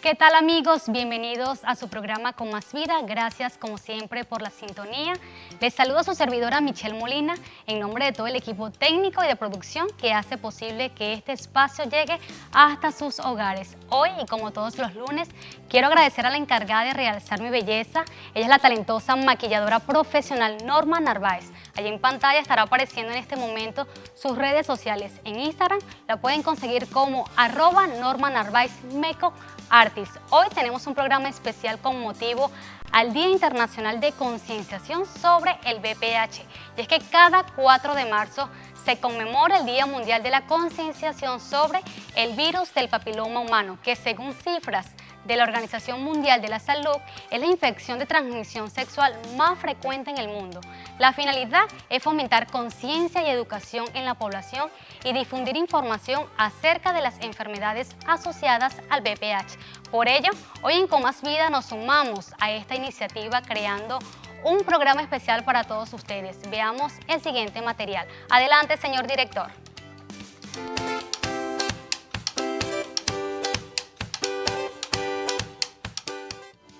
¿Qué tal, amigos? Bienvenidos a su programa Con Más Vida. Gracias como siempre por la sintonía. Les saludo a su servidora Michelle Molina en nombre de todo el equipo técnico y de producción que hace posible que este espacio llegue hasta sus hogares. Hoy, y como todos los lunes, quiero agradecer a la encargada de realzar mi belleza. Ella es la talentosa maquilladora profesional Norma Narváez. Allí en pantalla estará apareciendo en este momento sus redes sociales. En Instagram la pueden conseguir como @NormaNarváezMakeup Artist. Hoy tenemos un programa especial con motivo al Día Internacional de Concienciación sobre el VPH. Y es que cada 4 de marzo se conmemora el Día Mundial de la Concienciación sobre el virus del papiloma humano, que según cifras de la Organización Mundial de la Salud es la infección de transmisión sexual más frecuente en el mundo. La finalidad es fomentar conciencia y educación en la población y difundir información acerca de las enfermedades asociadas al VPH. Por ello, hoy en Con Más Vida nos sumamos a esta iniciativa creando un programa especial para todos ustedes. Veamos el siguiente material. Adelante, señor director.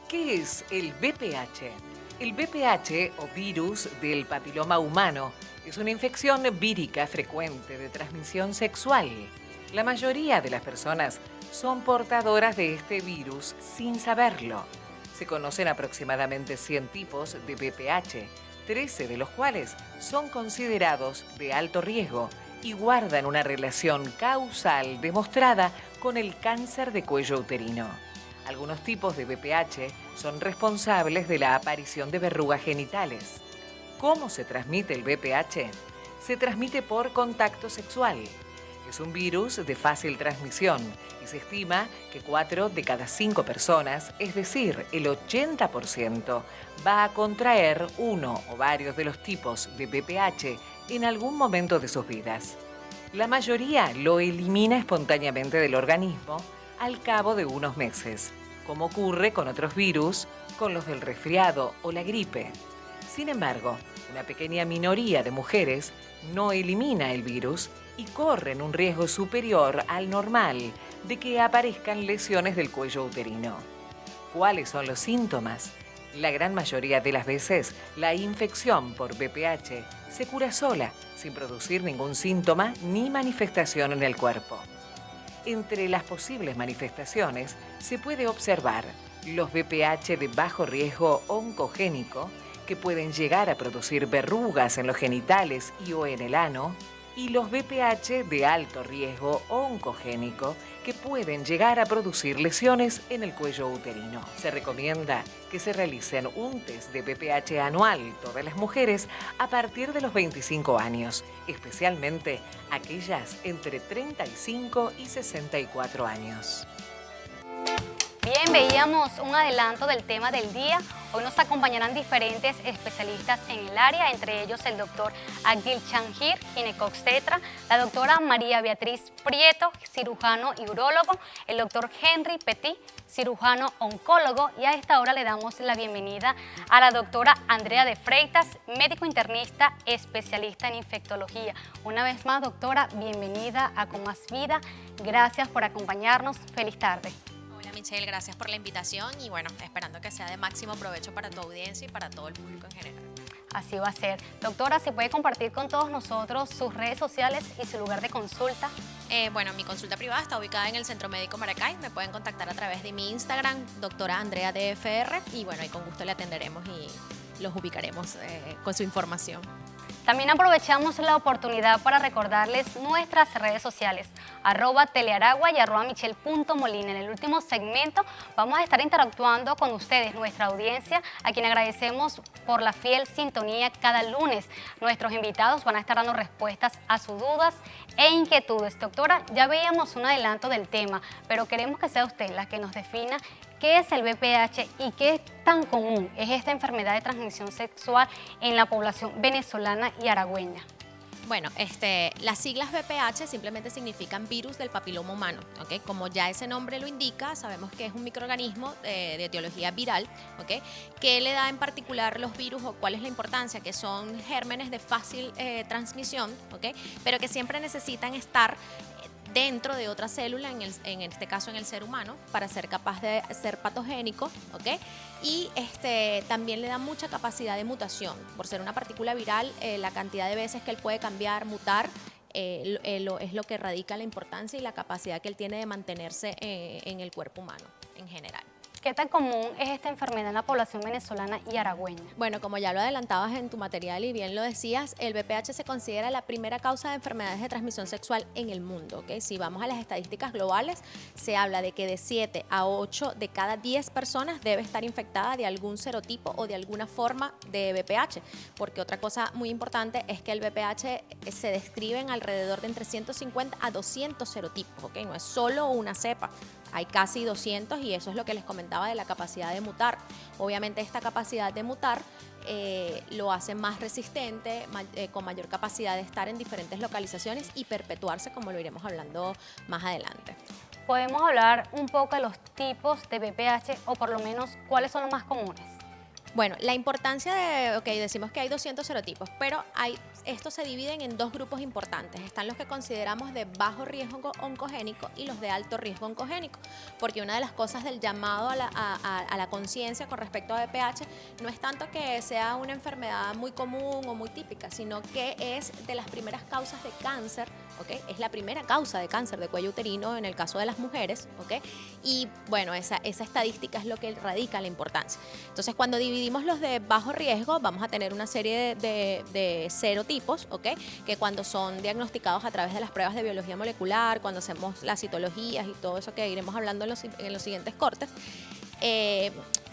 ¿Qué es el VPH? El VPH, o virus del papiloma humano, es una infección vírica frecuente de transmisión sexual. La mayoría de las personas son portadoras de este virus sin saberlo. Se conocen aproximadamente 100 tipos de VPH, 13 de los cuales son considerados de alto riesgo y guardan una relación causal demostrada con el cáncer de cuello uterino. Algunos tipos de VPH son responsables de la aparición de verrugas genitales. ¿Cómo se transmite el VPH? Se transmite por contacto sexual. Es un virus de fácil transmisión y se estima que 4 de cada 5 personas, es decir, el 80%, va a contraer uno o varios de los tipos de VPH en algún momento de sus vidas. La mayoría lo elimina espontáneamente del organismo al cabo de unos meses, como ocurre con otros virus, con los del resfriado o la gripe. Sin embargo, una pequeña minoría de mujeres no elimina el virus y corren un riesgo superior al normal de que aparezcan lesiones del cuello uterino. ¿Cuáles son los síntomas? La gran mayoría de las veces, la infección por VPH se cura sola, sin producir ningún síntoma ni manifestación en el cuerpo. Entre las posibles manifestaciones se puede observar los VPH de bajo riesgo oncogénico, que pueden llegar a producir verrugas en los genitales y o en el ano, y los VPH de alto riesgo oncogénico, que pueden llegar a producir lesiones en el cuello uterino. Se recomienda que se realicen un test de VPH anual todas las mujeres a partir de los 25 años, especialmente aquellas entre 35 y 64 años. Bien, veíamos un adelanto del tema del día. Hoy nos acompañarán diferentes especialistas en el área, entre ellos el doctor Agdil Changir, ginecobstetra, la doctora María Beatriz Prieto, cirujano y urólogo, el doctor Henry Petit, cirujano oncólogo, y a esta hora le damos la bienvenida a la doctora Andrea de Freitas, médico internista, especialista en infectología. Una vez más, doctora, bienvenida a Con Más Vida. Gracias por acompañarnos. Feliz tarde. Michelle, gracias por la invitación y bueno, esperando que sea de máximo provecho para tu audiencia y para todo el público en general. Así va a ser. Doctora, ¿se puede compartir con todos nosotros sus redes sociales y su lugar de consulta? Bueno, mi consulta privada está ubicada en el Centro Médico Maracay. Me pueden contactar a través de mi Instagram, doctora Andrea DFR, y bueno, ahí con gusto le atenderemos y los ubicaremos con su información. También aprovechamos la oportunidad para recordarles nuestras redes sociales, @telearagua y @michelle.molina. En el último segmento vamos a estar interactuando con ustedes, nuestra audiencia, a quien agradecemos por la fiel sintonía cada lunes. Nuestros invitados van a estar dando respuestas a sus dudas e inquietudes. Doctora, ya veíamos un adelanto del tema, pero queremos que sea usted la que nos defina qué es el VPH y qué tan común es esta enfermedad de transmisión sexual en la población venezolana y aragüeña. Bueno, las siglas VPH simplemente significan virus del papiloma humano, ¿ok? Como ya ese nombre lo indica, sabemos que es un microorganismo de etiología viral, ¿ok? ¿Qué le da en particular los virus o cuál es la importancia? Que son gérmenes de fácil transmisión, ¿ok? Pero que siempre necesitan estar dentro de otra célula, en este caso en el ser humano, para ser capaz de ser patogénico, ¿ok? Y también le da mucha capacidad de mutación. Por ser una partícula viral, la cantidad de veces que él puede cambiar, mutar, es lo que radica la importancia y la capacidad que él tiene de mantenerse en el cuerpo humano en general. ¿Qué tan común es esta enfermedad en la población venezolana y aragüeña? Bueno, como ya lo adelantabas en tu material y bien lo decías, el VPH se considera la primera causa de enfermedades de transmisión sexual en el mundo, ¿ok? Si vamos a las estadísticas globales, se habla de que de 7 a 8 de cada 10 personas debe estar infectada de algún serotipo o de alguna forma de VPH, porque otra cosa muy importante es que el VPH se describe en alrededor de entre 150 a 200 serotipos, ¿ok? No es solo una cepa. Hay casi 200 y eso es lo que les comentaba de la capacidad de mutar. Obviamente esta capacidad de mutar lo hace más resistente, con mayor capacidad de estar en diferentes localizaciones y perpetuarse, como lo iremos hablando más adelante. ¿Podemos hablar un poco de los tipos de VPH o por lo menos cuáles son los más comunes? Bueno, la importancia de, decimos que hay 200 serotipos, pero estos se dividen en dos grupos importantes. Están los que consideramos de bajo riesgo oncogénico y los de alto riesgo oncogénico, porque una de las cosas del llamado a la conciencia con respecto a VPH no es tanto que sea una enfermedad muy común o muy típica, sino que es de las primeras causas de cáncer, ¿ok? Es la primera causa de cáncer de cuello uterino en el caso de las mujeres, ¿ok? Y bueno, esa estadística es lo que radica la importancia. Entonces, cuando dividimos los de bajo riesgo, vamos a tener una serie de serotipos, ¿ok? Que cuando son diagnosticados a través de las pruebas de biología molecular, cuando hacemos las citologías y todo eso que iremos hablando en los siguientes cortes,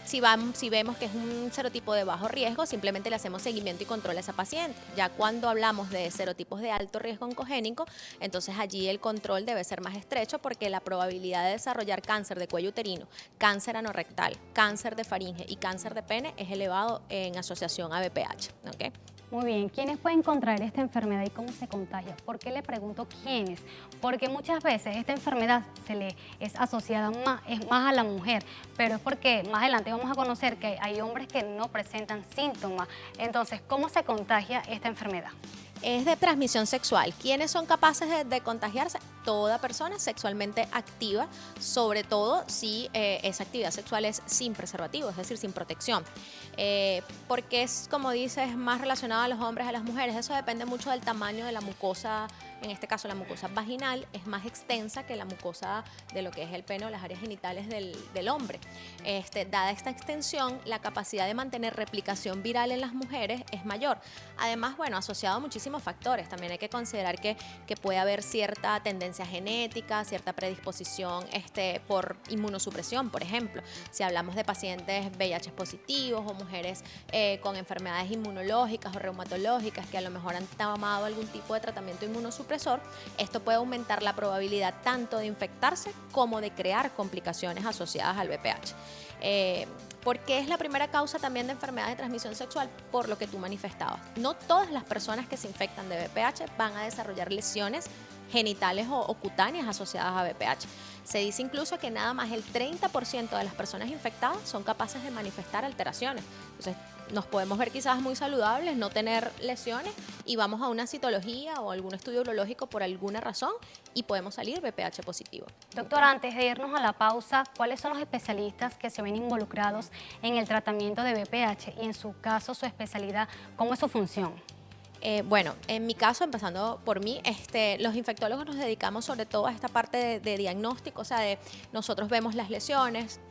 si vemos que es un serotipo de bajo riesgo, simplemente le hacemos seguimiento y control a esa paciente. Ya cuando hablamos de serotipos de alto riesgo oncogénico, entonces allí el control debe ser más estrecho porque la probabilidad de desarrollar cáncer de cuello uterino, cáncer anorrectal, cáncer de faringe y cáncer de pene es elevado en asociación a VPH, ¿ok? Muy bien, ¿quiénes pueden contraer esta enfermedad y cómo se contagia? ¿Por qué le pregunto quiénes? Porque muchas veces esta enfermedad es asociada más a la mujer, pero es porque más adelante vamos a conocer que hay hombres que no presentan síntomas. Entonces, ¿cómo se contagia esta enfermedad? Es de transmisión sexual. ¿Quiénes son capaces de contagiarse? Toda persona sexualmente activa, sobre todo si esa actividad sexual es sin preservativo, es decir, sin protección. Porque es, como dices, más relacionado a los hombres, a las mujeres. Eso depende mucho del tamaño de la mucosa. En este caso, la mucosa vaginal es más extensa que la mucosa de lo que es el pene o las áreas genitales del hombre. Dada esta extensión, la capacidad de mantener replicación viral en las mujeres es mayor. Además, bueno, asociado a muchísimos factores. También hay que considerar que puede haber cierta tendencia genética, cierta predisposición por inmunosupresión, por ejemplo. Si hablamos de pacientes VIH positivos o mujeres con enfermedades inmunológicas o reumatológicas que a lo mejor han tomado algún tipo de tratamiento inmunosupresor, esto puede aumentar la probabilidad tanto de infectarse como de crear complicaciones asociadas al VPH. ¿Por qué es la primera causa también de enfermedades de transmisión sexual? Por lo que tú manifestabas. No todas las personas que se infectan de VPH van a desarrollar lesiones genitales o cutáneas asociadas a VPH. Se dice incluso que nada más el 30% de las personas infectadas son capaces de manifestar alteraciones. Entonces, nos podemos ver quizás muy saludables, no tener lesiones y vamos a una citología o algún estudio urológico por alguna razón y podemos salir VPH positivo. Doctora, antes de irnos a la pausa, ¿cuáles son los especialistas que se ven involucrados en el tratamiento de VPH y en su caso su especialidad, cómo es su función? Bueno, en mi caso, empezando por mí, los infectólogos nos dedicamos sobre todo a esta parte de diagnóstico, o sea, nosotros vemos las lesiones,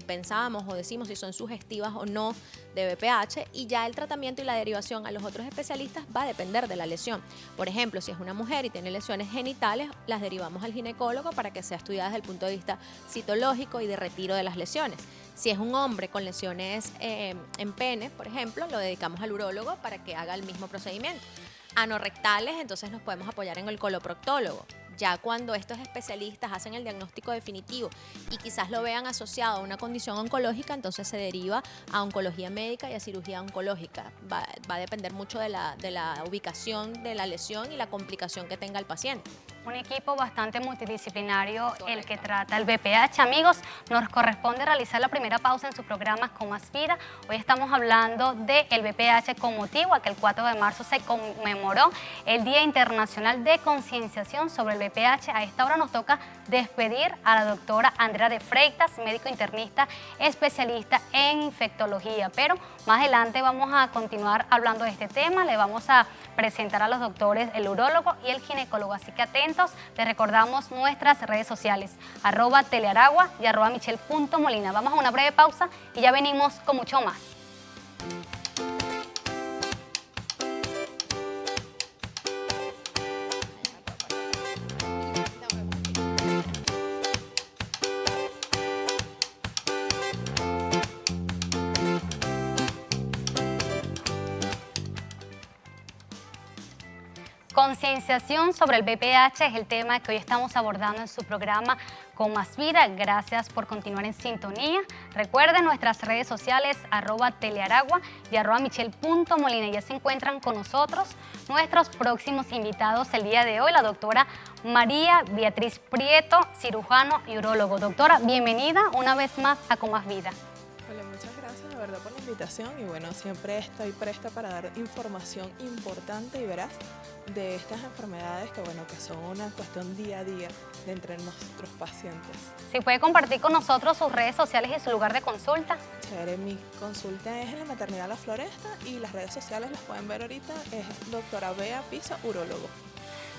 pensamos o decimos si son sugestivas o no de VPH y ya el tratamiento y la derivación a los otros especialistas va a depender de la lesión. Por ejemplo, si es una mujer y tiene lesiones genitales, las derivamos al ginecólogo para que sea estudiada desde el punto de vista citológico y de retiro de las lesiones. Si es un hombre con lesiones en pene, por ejemplo, lo dedicamos al urólogo para que haga el mismo procedimiento. Anorrectales, entonces nos podemos apoyar en el coloproctólogo. Ya cuando estos especialistas hacen el diagnóstico definitivo y quizás lo vean asociado a una condición oncológica, entonces se deriva a oncología médica y a cirugía oncológica. Va a depender mucho de la ubicación de la lesión y la complicación que tenga el paciente. Un equipo bastante multidisciplinario el que trata el BPH. Amigos, nos corresponde realizar la primera pausa en su programa Con Más Vida. Hoy estamos hablando del BPH con motivo a que el 4 de marzo se conmemoró el Día Internacional de Concienciación sobre el BPH. A esta hora nos toca despedir a la doctora Andrea de Freitas, médico internista especialista en infectología. Pero más adelante vamos a continuar hablando de este tema. Le vamos a presentar a los doctores, el urólogo y el ginecólogo. Así que atentos, les recordamos nuestras redes sociales, @telearagua y @michelle.molina. Vamos a una breve pausa y ya venimos con mucho más. Concienciación sobre el BPH es el tema que hoy estamos abordando en su programa Con Más Vida. Gracias por continuar en sintonía. Recuerden nuestras redes sociales, @telearagua y @michelle.molina. Ya se encuentran con nosotros nuestros próximos invitados el día de hoy, la doctora María Beatriz Prieto, cirujano y urólogo. Doctora, bienvenida una vez más a Con Más Vida. Hola, muchas gracias de verdad por la invitación y bueno, siempre estoy presta para dar información importante y veraz de estas enfermedades que bueno, que son una cuestión día a día de entre nuestros pacientes. Si puede compartir con nosotros sus redes sociales y su lugar de consulta. Chévere, mi consulta es en la Maternidad La Floresta y las redes sociales las pueden ver ahorita, es doctora Bea Pisa, urólogo.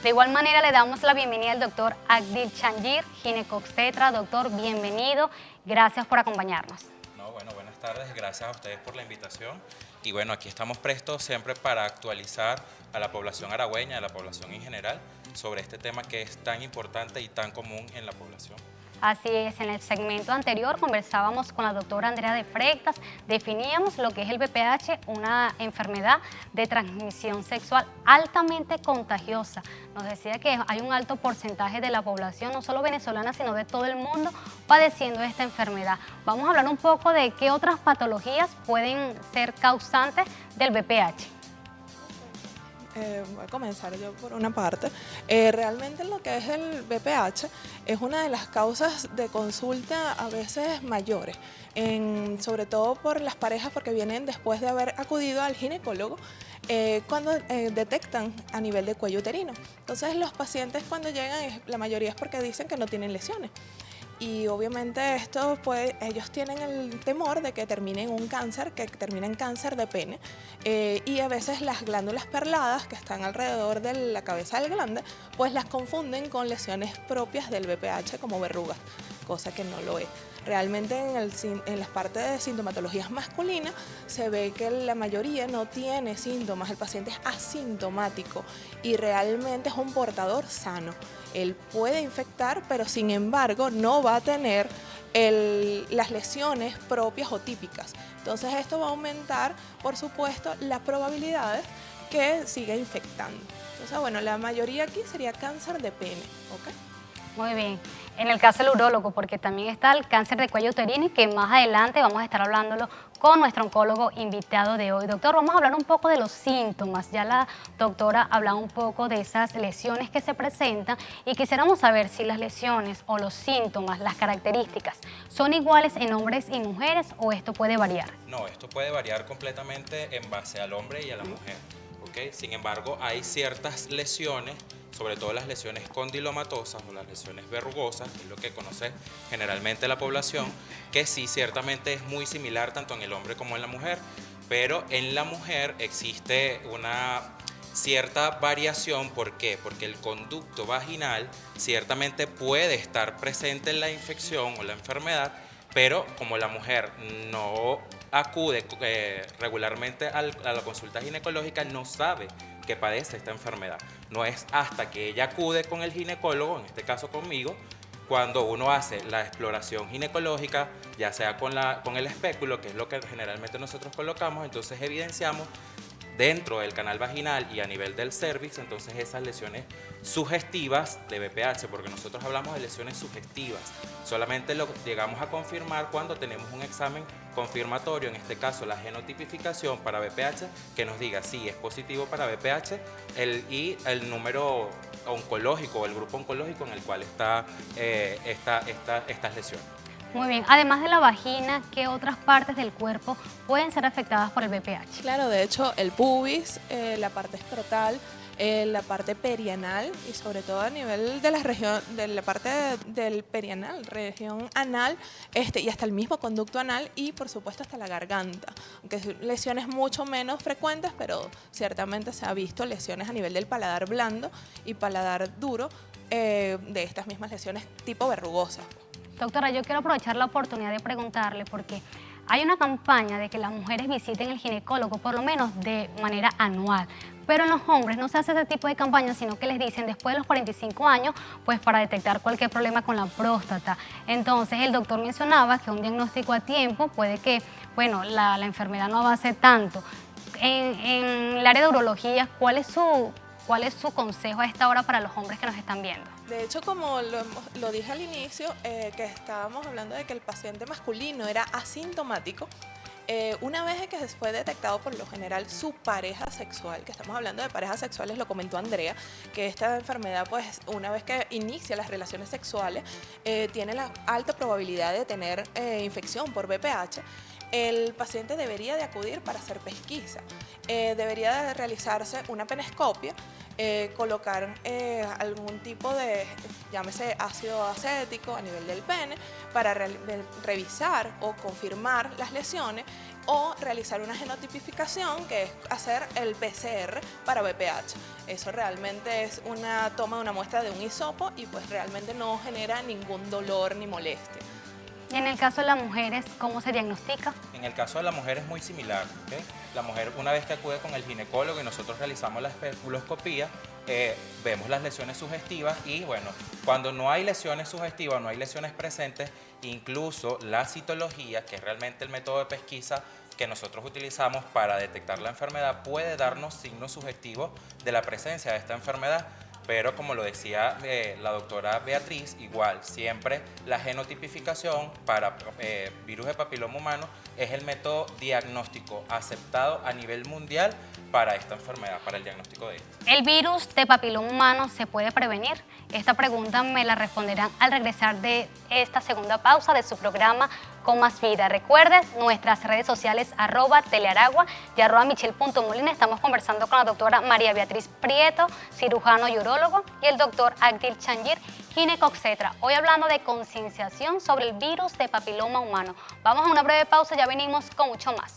De igual manera le damos la bienvenida al doctor Agdil Changir, ginecobstetra. Doctor, bienvenido, gracias por acompañarnos. Bueno, buenas tardes, gracias a ustedes por la invitación y bueno, aquí estamos prestos siempre para actualizar a la población aragüeña, a la población en general, sobre este tema que es tan importante y tan común en la población. Así es, en el segmento anterior conversábamos con la doctora Andrea de Freitas, definíamos lo que es el BPH, una enfermedad de transmisión sexual altamente contagiosa. Nos decía que hay un alto porcentaje de la población, no solo venezolana, sino de todo el mundo, padeciendo esta enfermedad. Vamos a hablar un poco de qué otras patologías pueden ser causantes del BPH. Voy a comenzar yo por una parte. Realmente lo que es el BPH es una de las causas de consulta a veces mayores, sobre todo por las parejas porque vienen después de haber acudido al ginecólogo cuando detectan a nivel de cuello uterino. Entonces los pacientes cuando llegan, la mayoría es porque dicen que no tienen lesiones. Y obviamente esto, pues, ellos tienen el temor de que termine en un cáncer, que termine en cáncer de pene. Y a veces las glándulas perladas que están alrededor de la cabeza del glande, pues las confunden con lesiones propias del BPH como verrugas, cosa que no lo es. Realmente en las partes de sintomatologías masculinas se ve que la mayoría no tiene síntomas, el paciente es asintomático y realmente es un portador sano. Él puede infectar, pero sin embargo no va a tener las lesiones propias o típicas. Entonces esto va a aumentar, por supuesto, las probabilidades que siga infectando. Entonces, bueno, la mayoría aquí sería cáncer de pene, ¿ok? Muy bien. En el caso del urólogo, porque también está el cáncer de cuello uterino y que más adelante vamos a estar hablándolo con nuestro oncólogo invitado de hoy. Doctor, vamos a hablar un poco de los síntomas. Ya la doctora hablaba un poco de esas lesiones que se presentan y quisiéramos saber si las lesiones o los síntomas, las características, son iguales en hombres y mujeres o esto puede variar. No, esto puede variar completamente en base al hombre y a la mujer, ¿ok? Sin embargo, hay ciertas lesiones, sobre todo las lesiones condilomatosas o las lesiones verrugosas, que es lo que conoce generalmente la población, que sí, ciertamente es muy similar tanto en el hombre como en la mujer, pero en la mujer existe una cierta variación. ¿Por qué? Porque el conducto vaginal ciertamente puede estar presente en la infección o la enfermedad, pero como la mujer no acude regularmente a la consulta ginecológica, no sabe que padece esta enfermedad. No es hasta que ella acude con el ginecólogo, en este caso conmigo, cuando uno hace la exploración ginecológica, ya sea con el espéculo, que es lo que generalmente nosotros colocamos, entonces evidenciamos dentro del canal vaginal y a nivel del cervix, entonces esas lesiones sugestivas de BPH, porque nosotros hablamos de lesiones sugestivas, solamente lo llegamos a confirmar cuando tenemos un examen confirmatorio, en este caso la genotipificación para BPH, que nos diga si es positivo para BPH y el número oncológico o el grupo oncológico en el cual está estas lesiones. Muy bien, además de la vagina, ¿qué otras partes del cuerpo pueden ser afectadas por el BPH? Claro, de hecho, el pubis, la parte escrotal, la parte perianal y sobre todo a nivel de la región, de la parte del perianal, región anal, y hasta el mismo conducto anal y por supuesto hasta la garganta, aunque son lesiones mucho menos frecuentes, pero ciertamente se ha visto lesiones a nivel del paladar blando y paladar duro de estas mismas lesiones tipo verrugosas. Doctora, yo quiero aprovechar la oportunidad de preguntarle porque hay una campaña de que las mujeres visiten el ginecólogo por lo menos de manera anual, pero en los hombres no se hace ese tipo de campaña, sino que les dicen después de los 45 años, pues para detectar cualquier problema con la próstata. Entonces el doctor mencionaba que un diagnóstico a tiempo puede que, bueno, la enfermedad no avance tanto. En el área de urología, ¿cuál es su consejo a esta hora para los hombres que nos están viendo? De hecho, como lo dije al inicio, que estábamos hablando de que el paciente masculino era asintomático, una vez que fue detectado por lo general su pareja sexual, que estamos hablando de parejas sexuales, lo comentó Andrea, que esta enfermedad, pues una vez que inicia las relaciones sexuales, tiene la alta probabilidad de tener infección por VPH. El paciente debería de acudir para hacer pesquisa, debería de realizarse una penescopia, colocar algún tipo de, llámese ácido acético a nivel del pene para revisar o confirmar las lesiones o realizar una genotipificación, que es hacer el PCR para VPH. Eso realmente es una toma de una muestra de un hisopo y pues realmente no genera ningún dolor ni molestia. Y en el caso de las mujeres, ¿cómo se diagnostica? En el caso de la mujer es muy similar, ¿okay? La mujer, una vez que acude con el ginecólogo y nosotros realizamos la especuloscopía, vemos las lesiones sugestivas y bueno, cuando no hay lesiones sugestivas, no hay lesiones presentes, incluso la citología, que es realmente el método de pesquisa que nosotros utilizamos para detectar la enfermedad, puede darnos signos sugestivos de la presencia de esta enfermedad. Pero como lo decía la doctora Beatriz, igual, siempre la genotipificación para virus de papiloma humano es el método diagnóstico aceptado a nivel mundial para esta enfermedad, para el diagnóstico de esta. ¿El virus de papiloma humano se puede prevenir? Esta pregunta me la responderán al regresar de esta segunda pausa de su programa Con Más Vida. Recuerden nuestras redes sociales @telearagua y @michelle.molina. Estamos conversando con la doctora María Beatriz Prieto, cirujano y urólogo, y el doctor Agdil Changir, ginecobstetra. Hoy hablando de concienciación sobre el virus de papiloma humano. Vamos a una breve pausa, ya venimos con mucho más.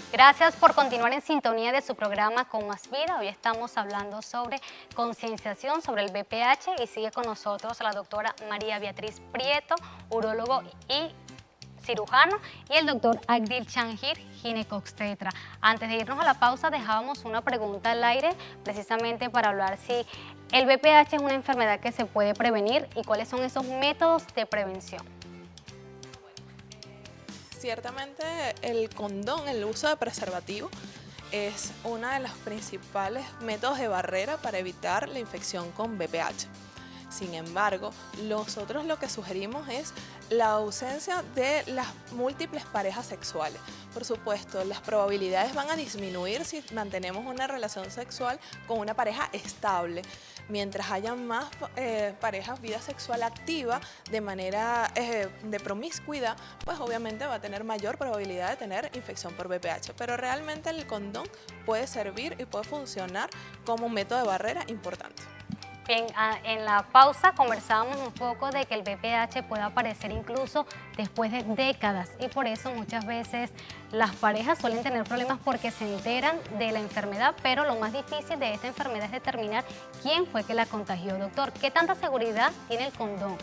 Gracias por continuar en sintonía de su programa Con Más Vida. Hoy estamos hablando sobre concienciación sobre el VPH y sigue con nosotros la doctora María Beatriz Prieto, urólogo y cirujano, y el doctor Agdil Changir, ginecobstetra. Antes de irnos a la pausa dejábamos una pregunta al aire precisamente para hablar si el VPH es una enfermedad que se puede prevenir y cuáles son esos métodos de prevención. Ciertamente el condón, el uso de preservativo, es uno de los principales métodos de barrera para evitar la infección con VPH. Sin embargo, nosotros lo que sugerimos es la ausencia de las múltiples parejas sexuales. Por supuesto, las probabilidades van a disminuir si mantenemos una relación sexual con una pareja estable. Mientras haya más parejas, vida sexual activa de manera de promiscuidad, pues obviamente va a tener mayor probabilidad de tener infección por VPH. Pero realmente el condón puede servir y puede funcionar como un método de barrera importante. Bien, en la pausa conversábamos un poco de que el VPH puede aparecer incluso después de décadas y por eso muchas veces las parejas suelen tener problemas porque se enteran de la enfermedad, pero lo más difícil de esta enfermedad es determinar quién fue que la contagió. Doctor, ¿qué tanta seguridad tiene el condón?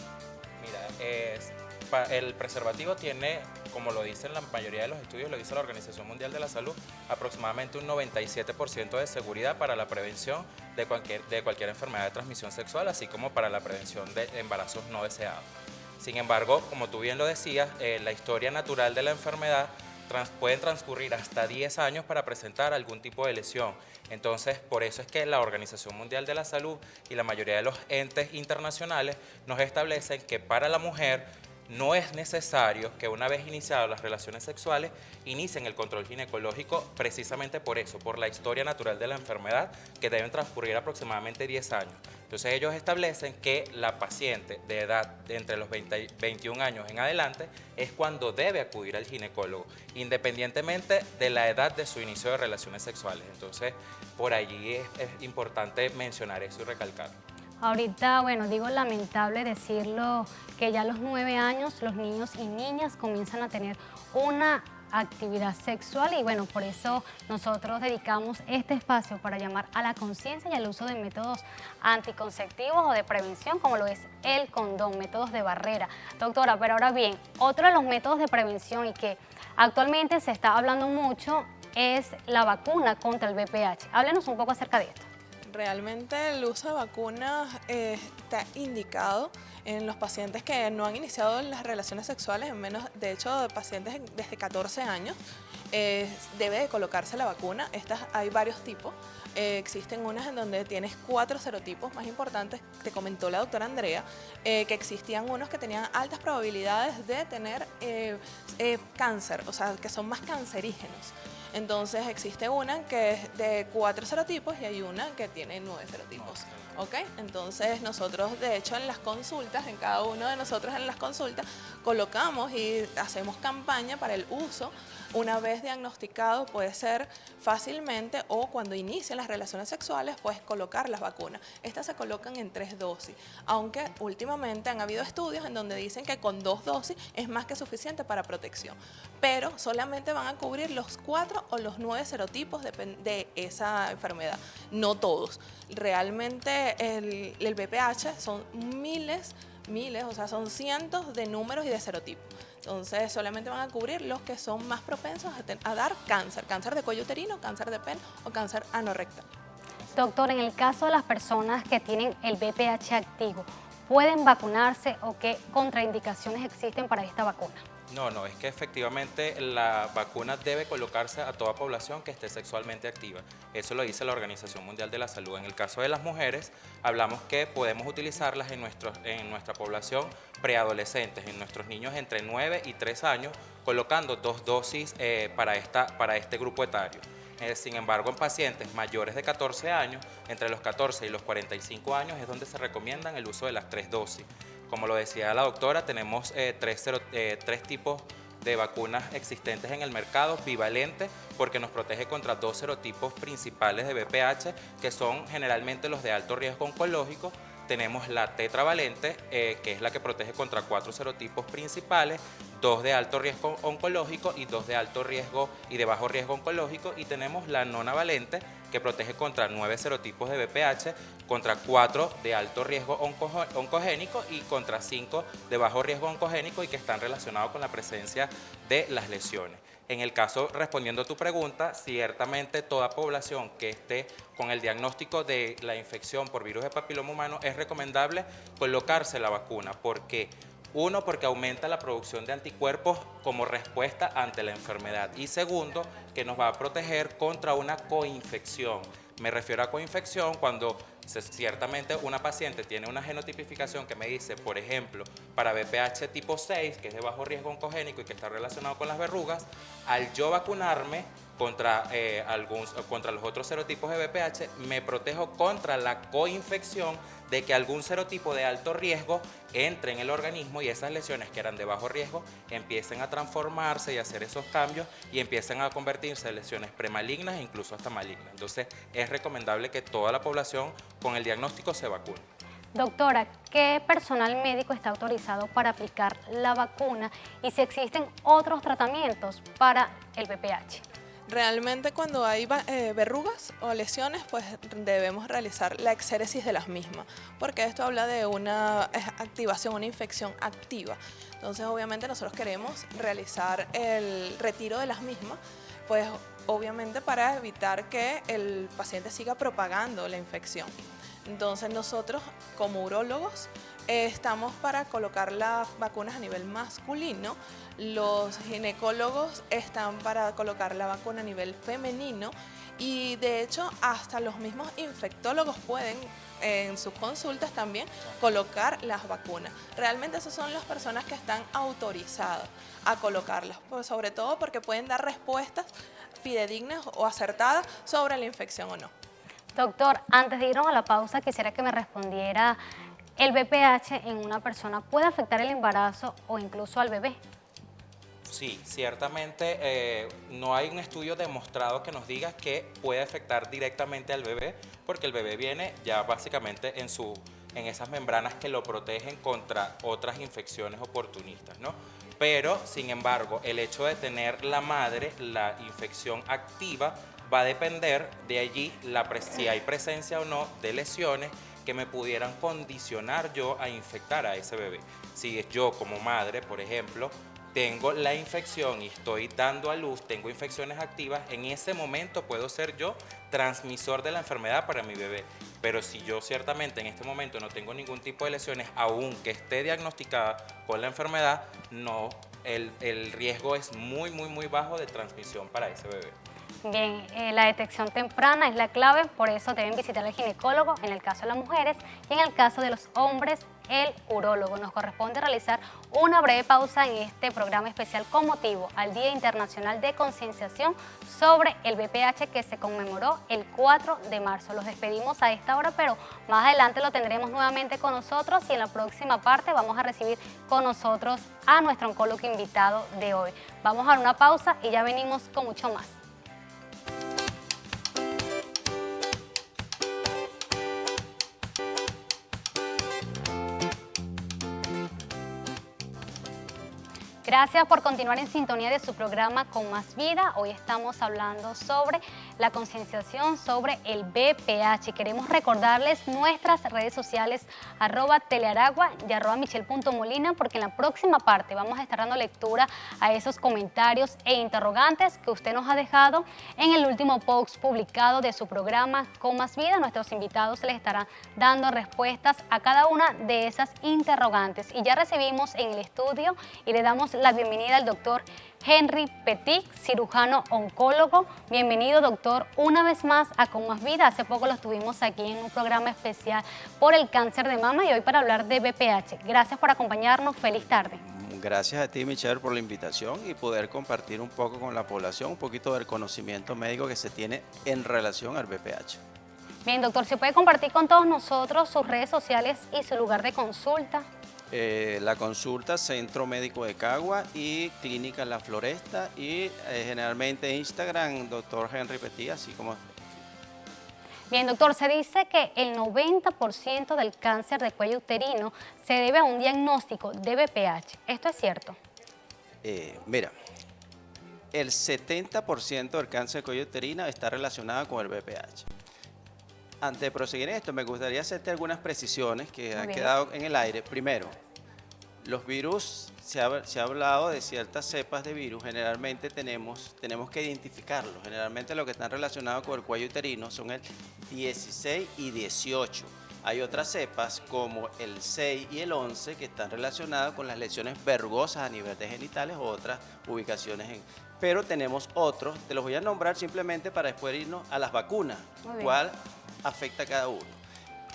Mira, el preservativo tiene como lo dicen la mayoría de los estudios, lo dice la Organización Mundial de la Salud, aproximadamente un 97% de seguridad para la prevención de cualquier enfermedad de transmisión sexual, así como para la prevención de embarazos no deseados. Sin embargo, como tú bien lo decías, la historia natural de la enfermedad pueden transcurrir hasta 10 años para presentar algún tipo de lesión. Entonces, por eso es que la Organización Mundial de la Salud y la mayoría de los entes internacionales nos establecen que para la mujer no es necesario que una vez iniciadas las relaciones sexuales inicien el control ginecológico, precisamente por eso, por la historia natural de la enfermedad, que deben transcurrir aproximadamente 10 años. Entonces ellos establecen que la paciente de edad de entre los 20 y 21 años en adelante es cuando debe acudir al ginecólogo, independientemente de la edad de su inicio de relaciones sexuales. Entonces, por allí es importante mencionar eso y recalcarlo. Ahorita, bueno, digo lamentable decirlo, que ya a los 9 años los niños y niñas comienzan a tener una actividad sexual y bueno, por eso nosotros dedicamos este espacio para llamar a la conciencia y al uso de métodos anticonceptivos o de prevención, como lo es el condón, métodos de barrera. Doctora, pero ahora bien, otro de los métodos de prevención y que actualmente se está hablando mucho es la vacuna contra el VPH. Háblenos un poco acerca de esto. Realmente el uso de vacunas está indicado en los pacientes que no han iniciado las relaciones sexuales, de hecho, pacientes desde 14 años, debe de colocarse la vacuna. Hay varios tipos. Existen unas en donde tienes 4 serotipos más importantes, te comentó la doctora Andrea, que existían unos que tenían altas probabilidades de tener cáncer, o sea, que son más cancerígenos. Entonces existe una que es de 4 serotipos y hay una que tiene 9 serotipos. ¿Ok? Entonces nosotros, de hecho, en las consultas, en cada uno de nosotros en las consultas, colocamos y hacemos campaña para el uso. Una vez diagnosticado, puede ser fácilmente o cuando inician las relaciones sexuales, puedes colocar las vacunas. Estas se colocan en 3 dosis, aunque últimamente han habido estudios en donde dicen que con 2 dosis es más que suficiente para protección, pero solamente van a cubrir los 4 o los 9 serotipos de esa enfermedad, no todos. Realmente el VPH son miles, o sea, son cientos de números y de serotipos. Entonces, solamente van a cubrir los que son más propensos a dar cáncer de cuello uterino, cáncer de pene o cáncer anorrectal. Doctor, en el caso de las personas que tienen el VPH activo, ¿pueden vacunarse o qué contraindicaciones existen para esta vacuna? No, es que efectivamente la vacuna debe colocarse a toda población que esté sexualmente activa. Eso lo dice la Organización Mundial de la Salud. En el caso de las mujeres, hablamos que podemos utilizarlas en nuestra población preadolescentes, en nuestros niños entre 9 y 3 años, colocando 2 dosis para este grupo etario. Sin embargo, en pacientes mayores de 14 años, entre los 14 y los 45 años, es donde se recomiendan el uso de las 3 dosis. Como lo decía la doctora, tenemos 3 tipos de vacunas existentes en el mercado, bivalente, porque nos protege contra 2 serotipos principales de VPH, que son generalmente los de alto riesgo oncológico. Tenemos la tetravalente, que es la que protege contra 4 serotipos principales, 2 de alto riesgo oncológico y 2 de alto riesgo y de bajo riesgo oncológico. Y tenemos la nonavalente, que protege contra 9 serotipos de VPH, contra 4 de alto riesgo oncogénico y contra 5 de bajo riesgo oncogénico y que están relacionados con la presencia de las lesiones. En el caso, respondiendo a tu pregunta, ciertamente toda población que esté con el diagnóstico de la infección por virus de papiloma humano es recomendable colocarse la vacuna. ¿Por qué? Uno, porque aumenta la producción de anticuerpos como respuesta ante la enfermedad. Y segundo, que nos va a proteger contra una coinfección. Me refiero a coinfección cuando ciertamente una paciente tiene una genotipificación que me dice, por ejemplo, para VPH tipo 6, que es de bajo riesgo oncogénico y que está relacionado con las verrugas, al yo vacunarme contra los otros serotipos de VPH, me protejo contra la coinfección de que algún serotipo de alto riesgo entre en el organismo y esas lesiones que eran de bajo riesgo empiecen a transformarse y hacer esos cambios y empiecen a convertirse en lesiones premalignas e incluso hasta malignas. Entonces, es recomendable que toda la población con el diagnóstico se vacune. Doctora, ¿qué personal médico está autorizado para aplicar la vacuna y si existen otros tratamientos para el VPH? Realmente cuando hay verrugas o lesiones, pues debemos realizar la exéresis de las mismas, porque esto habla de una activación, una infección activa. Entonces, obviamente nosotros queremos realizar el retiro de las mismas, pues obviamente para evitar que el paciente siga propagando la infección. Entonces, nosotros como urólogos estamos para colocar las vacunas a nivel masculino, los ginecólogos están para colocar la vacuna a nivel femenino y de hecho hasta los mismos infectólogos pueden en sus consultas también colocar las vacunas. Realmente esas son las personas que están autorizadas a colocarlas, pues sobre todo porque pueden dar respuestas fidedignas o acertadas sobre la infección o no. Doctor, antes de irnos a la pausa, quisiera que me respondiera, ¿el BPH en una persona puede afectar el embarazo o incluso al bebé? Sí, ciertamente no hay un estudio demostrado que nos diga que puede afectar directamente al bebé, porque el bebé viene ya básicamente en esas membranas que lo protegen contra otras infecciones oportunistas, ¿no? Pero, sin embargo, el hecho de tener la madre, la infección activa, va a depender de allí si hay presencia o no de lesiones que me pudieran condicionar yo a infectar a ese bebé. Si yo como madre, por ejemplo, tengo la infección y estoy dando a luz, tengo infecciones activas, en ese momento puedo ser yo transmisor de la enfermedad para mi bebé. Pero si yo ciertamente en este momento no tengo ningún tipo de lesiones, aunque esté diagnosticada con la enfermedad, no, el riesgo es muy, muy, muy bajo de transmisión para ese bebé. Bien, la detección temprana es la clave, por eso deben visitar al ginecólogo en el caso de las mujeres y en el caso de los hombres, el urólogo. Nos corresponde realizar una breve pausa en este programa especial con motivo al Día Internacional de Concienciación sobre el BPH que se conmemoró el 4 de marzo. Los despedimos a esta hora, pero más adelante lo tendremos nuevamente con nosotros y en la próxima parte vamos a recibir con nosotros a nuestro oncólogo invitado de hoy. Vamos a dar una pausa y ya venimos con mucho más. Gracias por continuar en sintonía de su programa Con Más Vida. Hoy estamos hablando sobre la concienciación sobre el BPH. Queremos recordarles nuestras redes sociales @telearagua y @michelle.molina, porque en la próxima parte vamos a estar dando lectura a esos comentarios e interrogantes que usted nos ha dejado en el último post publicado de su programa Con Más Vida. Nuestros invitados les estarán dando respuestas a cada una de esas interrogantes. Y ya recibimos en el estudio y le damos la bienvenida al doctor Henry Petit, cirujano oncólogo. Bienvenido, doctor, una vez más a Con Más Vida. Hace poco lo tuvimos aquí en un programa especial por el cáncer de mama y hoy para hablar de BPH. Gracias por acompañarnos. Feliz tarde. Gracias a ti, Michelle, por la invitación y poder compartir un poco con la población un poquito del conocimiento médico que se tiene en relación al BPH. Bien, doctor, ¿se puede compartir con todos nosotros sus redes sociales y su lugar de consulta? La consulta Centro Médico de Cagua y Clínica La Floresta y generalmente Instagram, doctor Henry Petit, así como... Bien, doctor, se dice que el 90% del cáncer de cuello uterino se debe a un diagnóstico de BPH. ¿Esto es cierto? Mira, el 70% del cáncer de cuello uterino está relacionado con el BPH. Antes de proseguir en esto, me gustaría hacerte algunas precisiones que han quedado en el aire. Primero, los virus, se ha hablado de ciertas cepas de virus, generalmente tenemos que identificarlos. Generalmente los que están relacionados con el cuello uterino son el 16 y 18. Hay otras cepas como el 6 y el 11 que están relacionados con las lesiones verrugosas a nivel de genitales o otras ubicaciones. Pero tenemos otros, te los voy a nombrar simplemente para después irnos a las vacunas. ¿Cuál afecta a cada uno?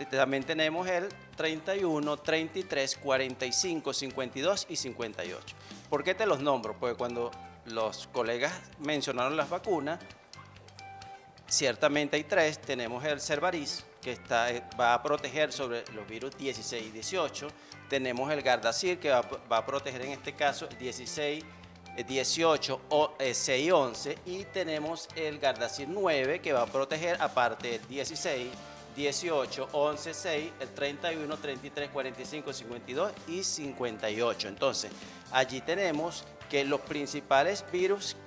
También tenemos el 31, 33, 45, 52 y 58. ¿Por qué te los nombro? Porque cuando los colegas mencionaron las vacunas, ciertamente hay tres. Tenemos el Cervarix, que va a proteger sobre los virus 16 y 18. Tenemos el Gardasil, que va a proteger en este caso 16, 18, 6 y 11. Y tenemos el Gardasil 9, que va a proteger aparte del 16, 18, 11, 6, el 31, 33, 45, 52 y 58. Entonces, allí tenemos que los principales virus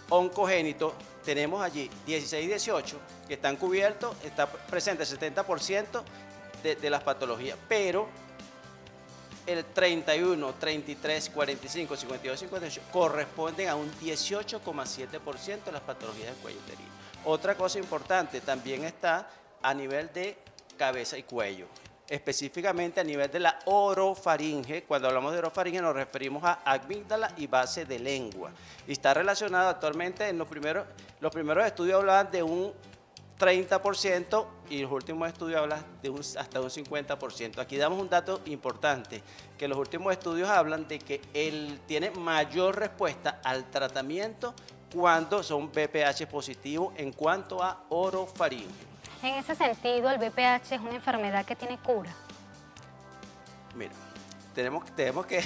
oncogénitos, tenemos allí 16 y 18 que están cubiertos, está presente el 70% de las patologías, pero el 31, 33, 45, 52, 58 corresponden a un 18,7% de las patologías del cuello uterino. Otra cosa importante también está a nivel de cabeza y cuello, específicamente a nivel de la orofaringe. Cuando hablamos de orofaringe nos referimos a amígdala y base de lengua. Y está relacionado actualmente, en los primeros estudios hablaban de un 30% y los últimos estudios hablan de hasta un 50%. Aquí damos un dato importante, que los últimos estudios hablan de que él tiene mayor respuesta al tratamiento cuando son BPH positivos en cuanto a orofaringe. En ese sentido, el BPH es una enfermedad que tiene cura. Mira, tenemos que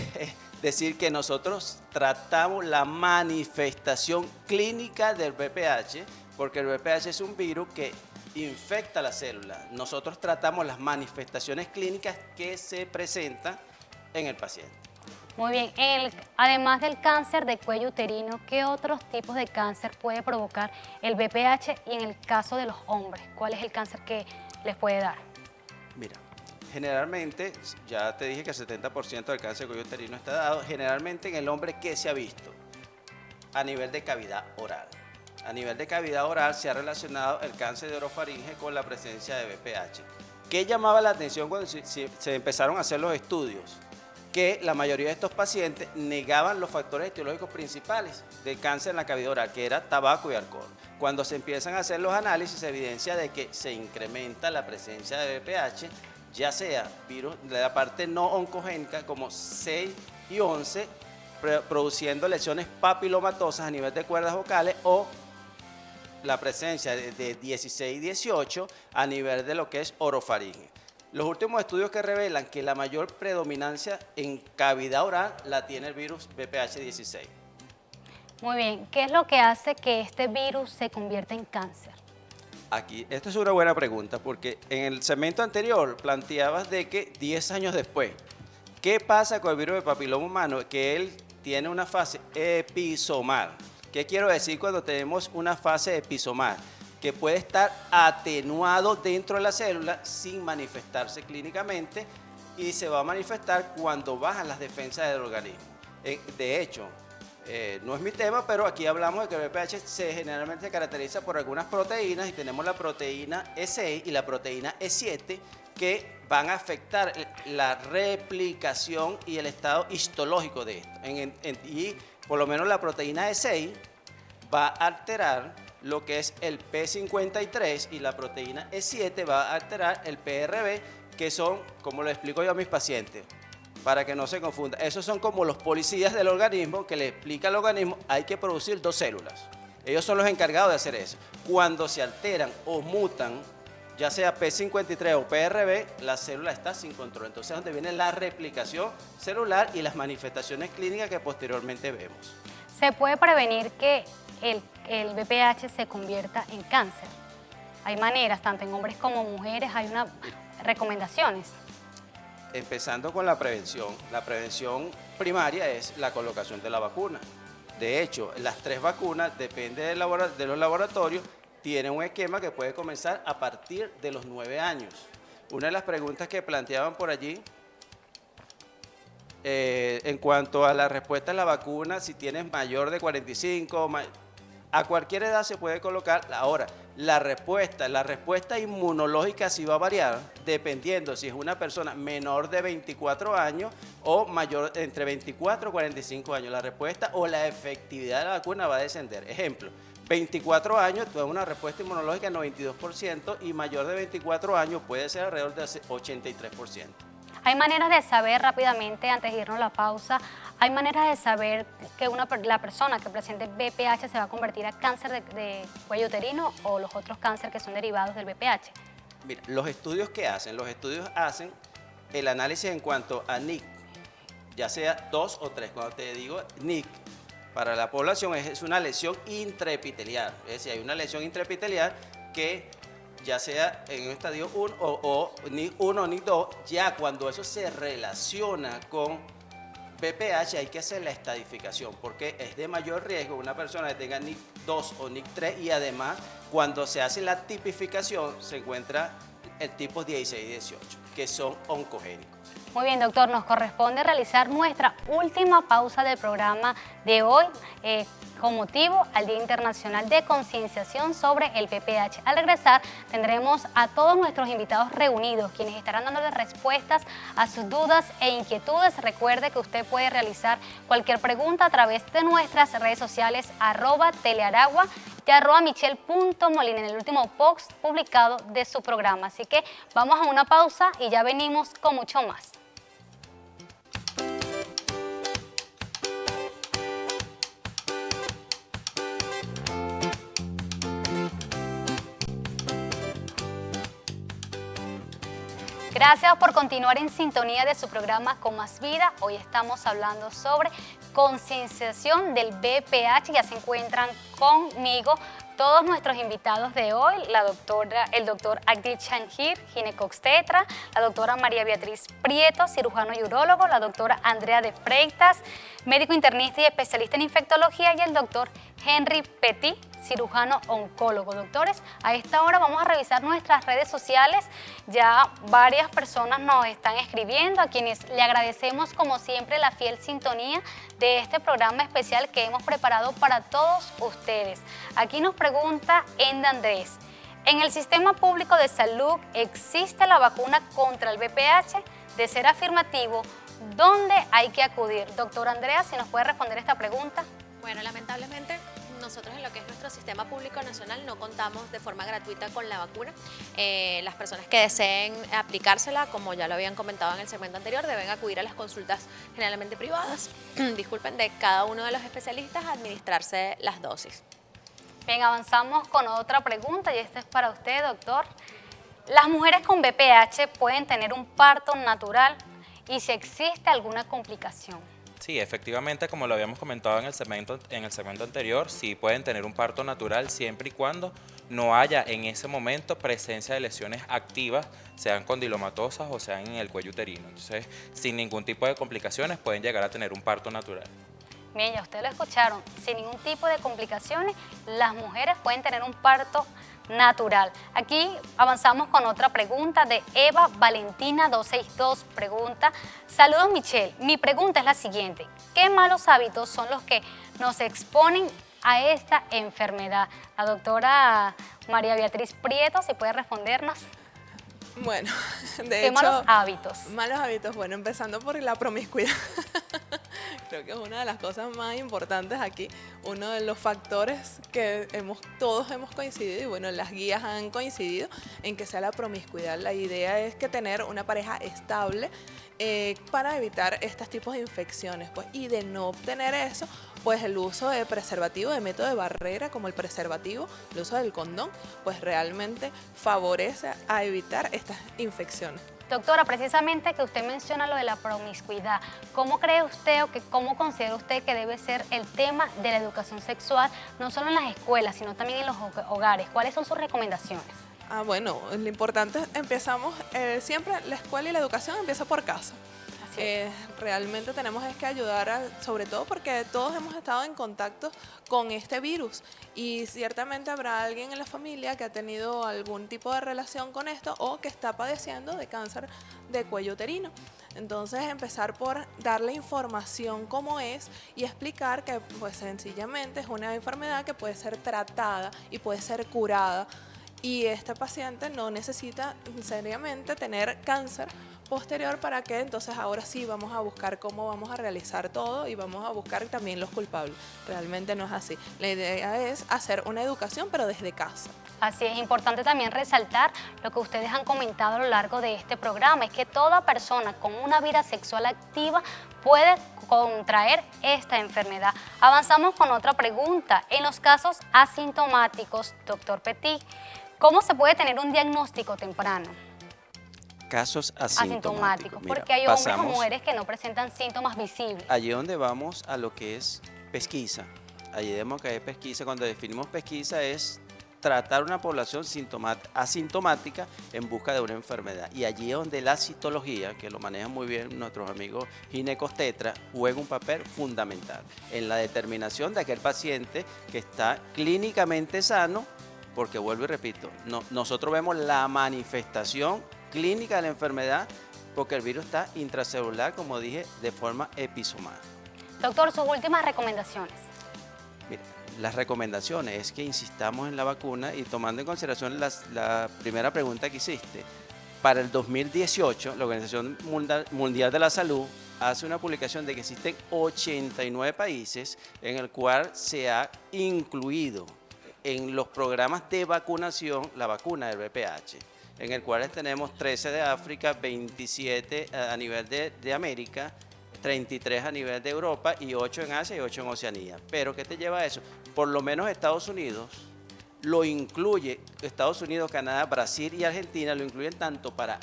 decir que nosotros tratamos la manifestación clínica del BPH, porque el BPH es un virus que infecta la célula. Nosotros tratamos las manifestaciones clínicas que se presentan en el paciente. Muy bien, además del cáncer de cuello uterino, ¿qué otros tipos de cáncer puede provocar el BPH? Y en el caso de los hombres, ¿cuál es el cáncer que les puede dar? Mira, generalmente, ya te dije que el 70% del cáncer de cuello uterino está dado, generalmente en el hombre, ¿qué se ha visto? A nivel de cavidad oral. A nivel de cavidad oral se ha relacionado el cáncer de orofaringe con la presencia de BPH. ¿Qué llamaba la atención cuando se empezaron a hacer los estudios? Que la mayoría de estos pacientes negaban los factores etiológicos principales del cáncer en la cavidad oral, que era tabaco y alcohol. Cuando se empiezan a hacer los análisis, se evidencia de que se incrementa la presencia de BPH, ya sea virus de la parte no oncogénica como 6 y 11, produciendo lesiones papilomatosas a nivel de cuerdas vocales, o la presencia de 16 y 18 a nivel de lo que es orofaringe. Los últimos estudios que revelan que la mayor predominancia en cavidad oral la tiene el virus BPH16. Muy bien, ¿qué es lo que hace que este virus se convierta en cáncer? Aquí, esto es una buena pregunta, porque en el segmento anterior planteabas de que 10 años después, ¿qué pasa con el virus del papiloma humano? Que él tiene una fase episomal. ¿Qué quiero decir cuando tenemos una fase episomal? Que puede estar atenuado dentro de la célula sin manifestarse clínicamente, y se va a manifestar cuando bajan las defensas del organismo. De hecho, no es mi tema, pero aquí hablamos de que el VPH generalmente se caracteriza por algunas proteínas, y tenemos la proteína E6 y la proteína E7 que van a afectar la replicación y el estado histológico de esto. Y por lo menos la proteína E6 va a alterar lo que es el P53, y la proteína E7 va a alterar el PRB, que son, como lo explico yo a mis pacientes, para que no se confunda, esos son como los policías del organismo que le explica al organismo: hay que producir 2 células. Ellos son los encargados de hacer eso. Cuando se alteran o mutan, ya sea P53 o PRB, la célula está sin control. Entonces es donde viene la replicación celular y las manifestaciones clínicas que posteriormente vemos. ¿Se puede prevenir que el VPH se convierta en cáncer? Hay maneras, tanto en hombres como mujeres, hay unas recomendaciones. Empezando con la prevención. La prevención primaria es la colocación de la vacuna. De hecho, las 3 vacunas, depende de los laboratorios, tienen un esquema que puede comenzar a partir de los 9 años. Una de las preguntas que planteaban por allí, en cuanto a la respuesta a la vacuna, si tienes mayor de 45, a cualquier edad se puede colocar. Ahora, la respuesta inmunológica sí va a variar dependiendo si es una persona menor de 24 años o mayor entre 24 y 45 años. La respuesta o la efectividad de la vacuna va a descender. Ejemplo, 24 años, tú das una respuesta inmunológica de 92%, y mayor de 24 años puede ser alrededor de 83%. Hay maneras de saber rápidamente, antes de irnos a la pausa, hay maneras de saber que la persona que presente VPH se va a convertir a cáncer de cuello uterino o los otros cánceres que son derivados del VPH. Mira, los estudios hacen el análisis en cuanto a NIC, ya sea 2 o 3. Cuando te digo NIC, para la población es una lesión intraepitelial, es decir, hay una lesión intraepitelial que ya sea en un estadio 1 o NIC 1 o NIC 2, ya cuando eso se relaciona con BPH hay que hacer la estadificación porque es de mayor riesgo una persona que tenga NIC 2 o NIC 3 y además cuando se hace la tipificación se encuentra el tipo 16 y 18 que son oncogénicos. Muy bien, doctor, nos corresponde realizar nuestra última pausa del programa de hoy con motivo al Día Internacional de Concienciación sobre el VPH. Al regresar tendremos a todos nuestros invitados reunidos, quienes estarán dándole respuestas a sus dudas e inquietudes. Recuerde que usted puede realizar cualquier pregunta a través de nuestras redes sociales @telearagua y @michelle.molina en el último post publicado de su programa. Así que vamos a una pausa y ya venimos con mucho más. Gracias por continuar en sintonía de su programa Con Más Vida. Hoy estamos hablando sobre concienciación del VPH. Ya se encuentran conmigo todos nuestros invitados de hoy, el doctor Agdil Chanhir, ginecobstetra, la doctora María Beatriz Prieto, cirujano y urólogo, la doctora Andrea de Freitas, médico internista y especialista en infectología, y el doctor Henry Petit, cirujano oncólogo. Doctores, a esta hora vamos a revisar nuestras redes sociales. Ya varias personas nos están escribiendo, a quienes le agradecemos como siempre la fiel sintonía de este programa especial que hemos preparado para todos ustedes. Aquí nos pregunta Enda Andrés: ¿en el sistema público de salud existe la vacuna contra el VPH? De ser afirmativo, ¿dónde hay que acudir? Doctora Andrea, si nos puede responder esta pregunta. Bueno, lamentablemente nosotros en lo que es nuestro sistema público nacional no contamos de forma gratuita con la vacuna. Las personas que deseen aplicársela, como ya lo habían comentado en el segmento anterior, deben acudir a las consultas generalmente privadas, disculpen, de cada uno de los especialistas a administrarse las dosis. Bien, avanzamos con otra pregunta y esta es para usted, doctor. ¿Las mujeres con VPH pueden tener un parto natural y si existe alguna complicación? Sí, efectivamente, como lo habíamos comentado en el segmento anterior, sí pueden tener un parto natural siempre y cuando no haya en ese momento presencia de lesiones activas, sean condilomatosas o sean en el cuello uterino. Entonces, sin ningún tipo de complicaciones pueden llegar a tener un parto natural. Bien, ya ustedes lo escucharon, sin ningún tipo de complicaciones, las mujeres pueden tener un parto natural. Aquí avanzamos con otra pregunta de Eva Valentina 262. Pregunta: saludos Michelle, mi pregunta es la siguiente: ¿qué malos hábitos son los que nos exponen a esta enfermedad? La doctora María Beatriz Prieto, si puede respondernos. Bueno, de ¿Qué hecho, malos hábitos? Malos hábitos, bueno, empezando por la promiscuidad. Creo que es una de las cosas más importantes aquí, uno de los factores que todos hemos coincidido y bueno, las guías han coincidido en que sea la promiscuidad. La idea es que tener una pareja estable para evitar estos tipos de infecciones, pues, y de no obtener eso, pues el uso de preservativo, de método de barrera como el preservativo, el uso del condón, pues realmente favorece a evitar estas infecciones. Doctora, precisamente que usted menciona lo de la promiscuidad, ¿cómo cree usted o cómo considera usted que debe ser el tema de la educación sexual, no solo en las escuelas, sino también en los hogares? ¿Cuáles son sus recomendaciones? Bueno, lo importante, empezamos siempre, la escuela y la educación empieza por casa. Realmente tenemos que ayudar, sobre todo porque todos hemos estado en contacto con este virus y ciertamente habrá alguien en la familia que ha tenido algún tipo de relación con esto o que está padeciendo de cáncer de cuello uterino. Entonces empezar por darle información cómo es y explicar que pues sencillamente es una enfermedad que puede ser tratada y puede ser curada y este paciente no necesita seriamente tener cáncer posterior para que entonces ahora sí vamos a buscar cómo vamos a realizar todo y vamos a buscar también los culpables. Realmente no es así. La idea es hacer una educación pero desde casa. Así es, importante también resaltar lo que ustedes han comentado a lo largo de este programa, es que toda persona con una vida sexual activa puede contraer esta enfermedad. Avanzamos con otra pregunta. En los casos asintomáticos, doctor Petit, ¿cómo se puede tener un diagnóstico temprano? Casos asintomáticos. Mira, porque hay hombres o mujeres que no presentan síntomas visibles. Allí donde vamos a lo que es pesquisa. Allí vemos que hay pesquisa. Cuando definimos pesquisa es tratar una población asintomática en busca de una enfermedad. Y allí es donde la citología, que lo manejan muy bien nuestros amigos ginecobstetras, juega un papel fundamental en la determinación de aquel paciente que está clínicamente sano, porque vuelvo y repito, nosotros vemos la manifestación clínica de la enfermedad porque el virus está intracelular, como dije, de forma episomal. Doctor, sus últimas recomendaciones. Mira, las recomendaciones es que insistamos en la vacuna y tomando en consideración la primera pregunta que hiciste, para el 2018 la Organización Mundial de la Salud hace una publicación de que existen 89 países en el cual se ha incluido en los programas de vacunación la vacuna del VPH, en el cual tenemos 13 de África, 27 a nivel de América, 33 a nivel de Europa y 8 en Asia y 8 en Oceanía. Pero ¿qué te lleva a eso? Por lo menos Estados Unidos lo incluye, Estados Unidos, Canadá, Brasil y Argentina lo incluyen tanto para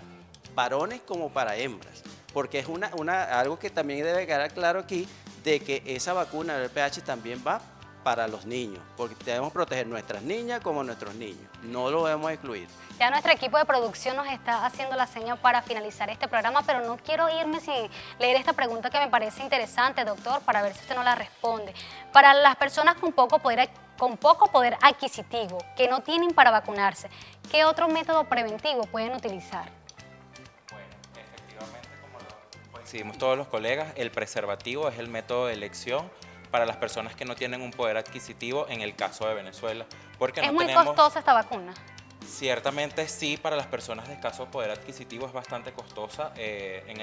varones como para hembras, porque es algo que también debe quedar claro aquí, de que esa vacuna del VPH también va para los niños, porque debemos proteger nuestras niñas como nuestros niños, no lo debemos excluir. Ya nuestro equipo de producción nos está haciendo la señal para finalizar este programa, pero no quiero irme sin leer esta pregunta que me parece interesante, doctor, para ver si usted no la responde. Para las personas con poco poder adquisitivo, que no tienen para vacunarse, ¿qué otro método preventivo pueden utilizar? Bueno, efectivamente, como lo coincidimos todos los colegas, el preservativo es el método de elección para las personas que no tienen un poder adquisitivo en el caso de Venezuela. Porque ¿Es no muy tenemos... costosa esta vacuna? Ciertamente sí, para las personas de escaso poder adquisitivo es bastante costosa.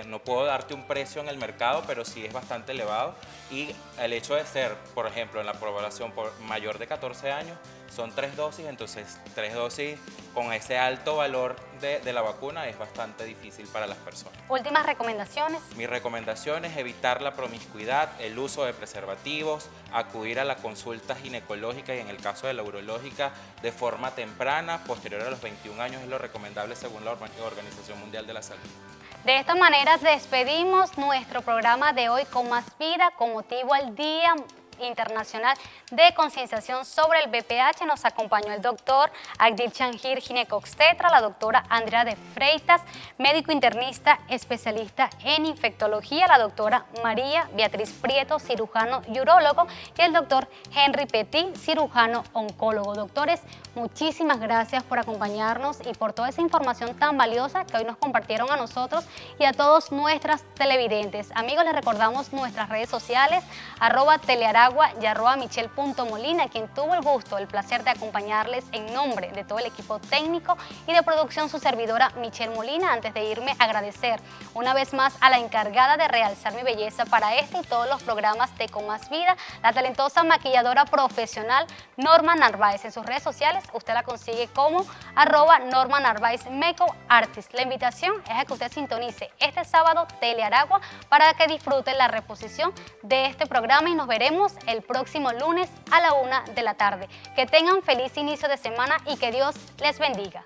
No puedo darte un precio en el mercado, pero sí es bastante elevado. Y el hecho de ser, por ejemplo, en la población mayor de 14 años, son 3 dosis, entonces 3 dosis con ese alto valor de la vacuna es bastante difícil para las personas. Últimas recomendaciones. Mi recomendación es evitar la promiscuidad, el uso de preservativos, acudir a la consulta ginecológica y en el caso de la urológica de forma temprana, posterior a los 21 años es lo recomendable según la Organización Mundial de la Salud. De esta manera despedimos nuestro programa de hoy con más vida con motivo al Día Internacional de Concienciación sobre el VPH. Nos acompañó el doctor Agdil Changir, ginecobstetra, la doctora Andrea de Freitas, médico internista especialista en infectología, la doctora María Beatriz Prieto, cirujano y urólogo, y el doctor Henry Petit, cirujano oncólogo. Doctores, muchísimas gracias por acompañarnos y por toda esa información tan valiosa que hoy nos compartieron a nosotros y a todos nuestras televidentes. Amigos, les recordamos nuestras redes sociales, @telearagua y @michelle.molina, quien tuvo el gusto, el placer de acompañarles en nombre de todo el equipo técnico y de producción, su servidora Michelle Molina. Antes de irme, agradecer una vez más a la encargada de realzar mi belleza para este y todos los programas de Con Más Vida, la talentosa maquilladora profesional Norma Narváez. En sus redes sociales usted la consigue como @Norma Narváez Makeup Artist. La invitación es a que usted sintonice este sábado Telearagua para que disfrute la reposición de este programa y nos veremos el próximo lunes a la 1 de la tarde. Que tengan feliz inicio de semana y que Dios les bendiga.